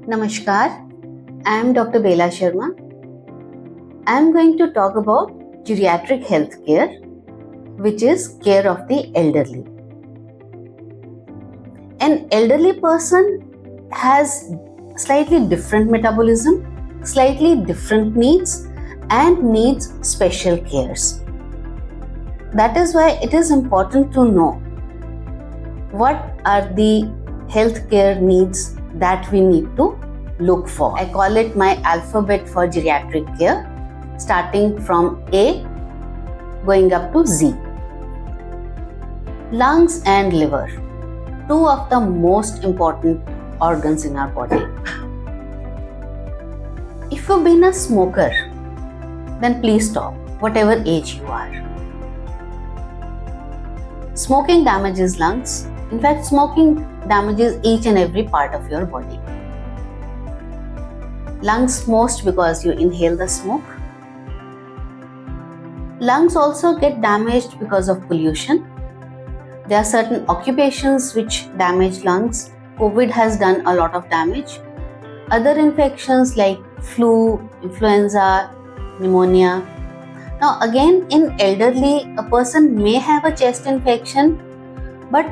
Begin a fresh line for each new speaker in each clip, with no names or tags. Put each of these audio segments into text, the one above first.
Namaskar, I am Dr. Bela Sharma. I am going to talk about geriatric healthcare, which is care of the elderly. An elderly person has slightly different metabolism, slightly different needs, and needs special cares. That is why it is important to know what are the healthcare needs that we need to look for. I call it my alphabet for geriatric care, starting from A going up to Z. Lungs and liver, two of the most important organs in our body. If you've been a smoker, then please stop, whatever age you are. Smoking damages lungs. In fact, smoking damages each and every part of your body. Lungs most because you inhale the smoke. Lungs also get damaged because of pollution. There are certain occupations which damage lungs. COVID has done a lot of damage. Other infections like flu, influenza, pneumonia. Now again, in elderly, a person may have a chest infection but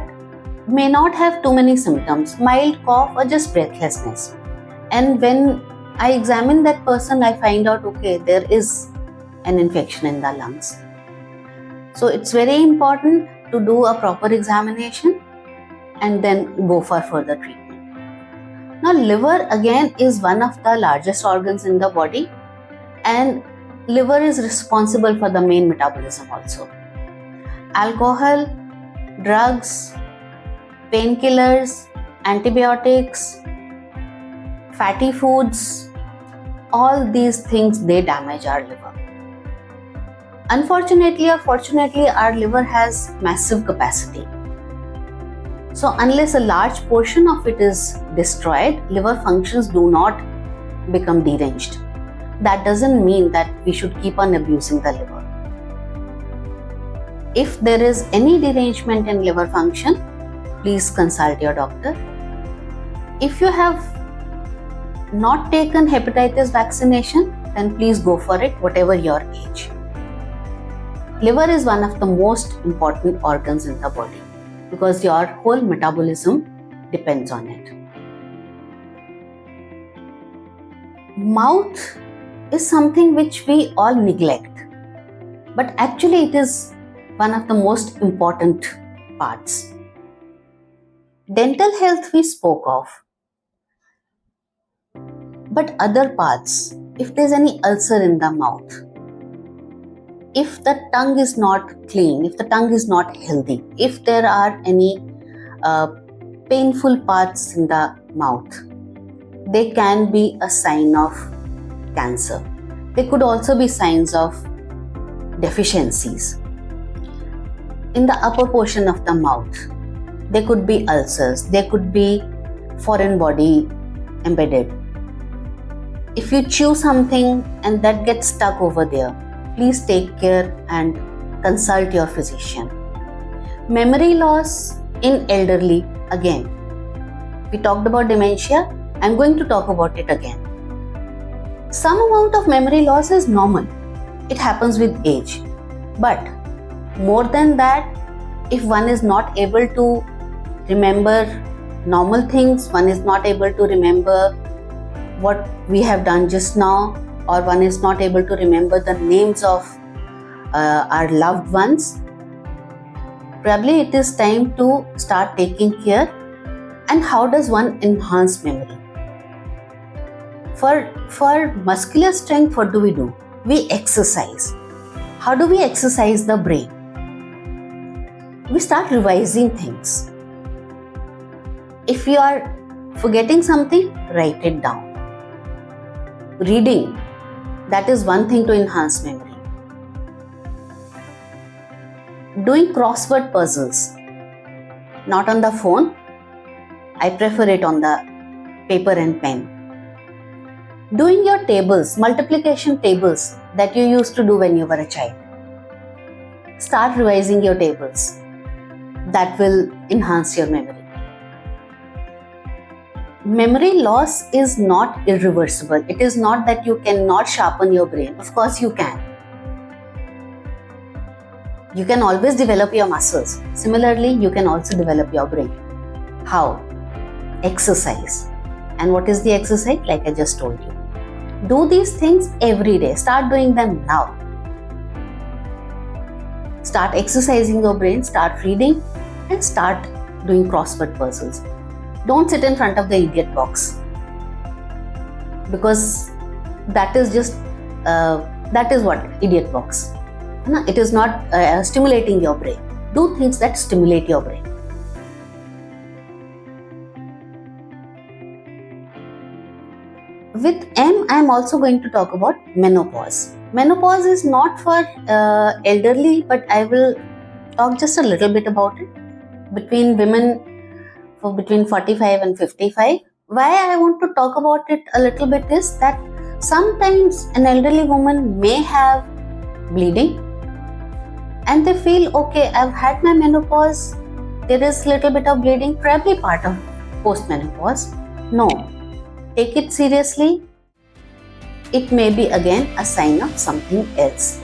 may not have too many symptoms, mild cough or just breathlessness. And when I examine that person, I find out, okay, there is an infection in the lungs. So it's very important to do a proper examination and then go for further treatment. Now, liver again is one of the largest organs in the body, and liver is responsible for the main metabolism also. Alcohol, drugs, painkillers, antibiotics, fatty foods, all these things, they damage our liver. Unfortunately or fortunately, our liver has massive capacity. So unless a large portion of it is destroyed, liver functions do not become deranged. That doesn't mean that we should keep on abusing the liver. If there is any derangement in liver function, please consult your doctor. If you have not taken hepatitis vaccination, then please go for it, whatever your age. Liver is one of the most important organs in the body because your whole metabolism depends on it. Mouth is something which we all neglect, but actually it is one of the most important parts. Dental health we spoke of, but other parts, if there's any ulcer in the mouth, if the tongue is not clean, if the tongue is not healthy, if there are any painful parts in the mouth, they can be a sign of cancer. They could also be signs of deficiencies. In the upper portion of the mouth, there could be ulcers, there could be foreign body embedded. If you chew something and that gets stuck over there, please take care and consult your physician. Memory loss in elderly, again, we talked about dementia, I'm going to talk about it again. Some amount of memory loss is normal. It happens with age. But more than that, if one is not able to remember normal things, one is not able to remember what we have done just now, or one is not able to remember the names of our loved ones, probably it is time to start taking care. And how does one enhance memory? For muscular strength, what do? We exercise. How do we exercise the brain? We start revising things. If you are forgetting something, write it down. Reading, that is one thing to enhance memory. Doing crossword puzzles, not on the phone. I prefer it on the paper and pen. Doing your tables, multiplication tables that you used to do when you were a child. Start revising your tables. That will enhance your memory. Memory loss is not irreversible. It is not that you cannot sharpen your brain. Of course you can. You can always develop your muscles. Similarly, you can also develop your brain. How? Exercise. And what is the exercise? Like I just told you. Do these things every day. Start doing them now. Start exercising your brain, start reading, and start doing crossword puzzles. Don't sit in front of the idiot box, because that is just that is what idiot box. It is not stimulating your brain. Do things that stimulate your brain. With M, I am also going to talk about menopause. Menopause is not for elderly, but I will talk just a little bit about it. Between women for between 45 and 55. Why I want to talk about it a little bit is that sometimes an elderly woman may have bleeding and they feel, okay, I've had my menopause, there is a little bit of bleeding, probably part of post-menopause. No, take it seriously. It may be again a sign of something else.